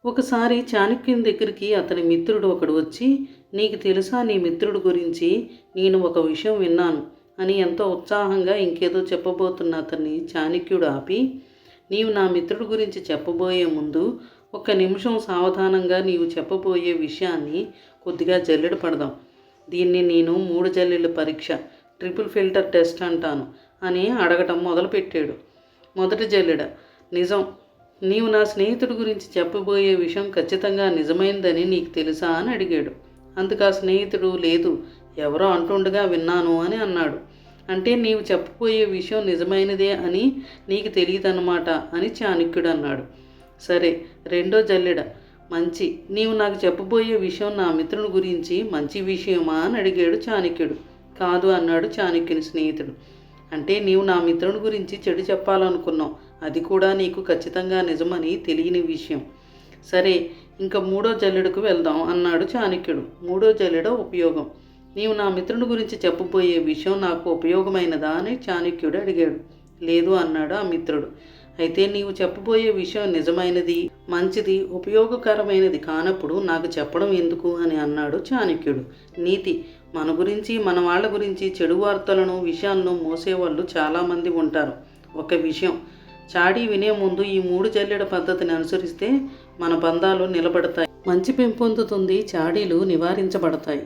ఒకసారి చాణక్యుని దగ్గరికి అతని మిత్రుడు ఒకడు వచ్చి, నీకు తెలుసా నీ మిత్రుడు గురించి నేను ఒక విషయం విన్నాను అని ఎంతో ఉత్సాహంగా ఇంకేదో చెప్పబోతున్న అతన్ని చాణక్యుడు ఆపి, నీవు నా మిత్రుడి గురించి చెప్పబోయే ముందు ఒక్క నిమిషం సావధానంగా నీవు చెప్పబోయే విషయాన్ని కొద్దిగా జల్లెడ పడదాం. దీన్ని నేను 3 జల్లెళ్ళ పరీక్ష, ట్రిపుల్ ఫిల్టర్ టెస్ట్ అంటాను అని అడగటం మొదలుపెట్టాడు. మొదటి జల్లెడ, నిజం, నీవు నా స్నేహితుడి గురించి చెప్పబోయే విషయం ఖచ్చితంగా నిజమైందని నీకు తెలుసా అని అడిగాడు. అందుకు ఆ స్నేహితుడు, లేదు, ఎవరో అంటుండగా విన్నాను అని అన్నాడు. అంటే నీవు చెప్పబోయే విషయం నిజమైనదే అని నీకు తెలియదన్నమాట అని చాణక్యుడు అన్నాడు. సరే, రెండో జల్లెడ, మంచి, నీవు నాకు చెప్పబోయే విషయం నా మిత్రుని గురించి మంచి విషయమా అని అడిగాడు చాణక్యుడు. కాదు అన్నాడు చాణక్యుని స్నేహితుడు. అంటే నీవు నా మిత్రుని గురించి చెడు చెప్పాలనుకున్నావు, అది కూడా నీకు ఖచ్చితంగా నిజమని తెలియని విషయం. సరే, ఇంకా 3వ జల్లెడకు వెళ్దాం అన్నాడు చాణక్యుడు. 3వ జల్లెడ, ఉపయోగం, నీవు నా మిత్రుని గురించి చెప్పబోయే విషయం నాకు ఉపయోగమైనదా అని చాణక్యుడు అడిగాడు. లేదు అన్నాడు ఆ మిత్రుడు. అయితే నీవు చెప్పబోయే విషయం నిజమైనది, మంచిది, ఉపయోగకరమైనది కానప్పుడు నాకు చెప్పడం ఎందుకు అని అన్నాడు చాణక్యుడు. నీతి, మన గురించి మన వాళ్ళ గురించి చెడు వార్తలను విషయాలను మోసేవాళ్ళు చాలామంది ఉంటారు. ఒక విషయం, చాడీ వినే ముందు ఈ 3 జల్లెడ పద్ధతిని అనుసరిస్తే మన బంధాలు నిలబడతాయి, మంచి పెంపొందుతుంది, చాడీలు నివారించబడతాయి.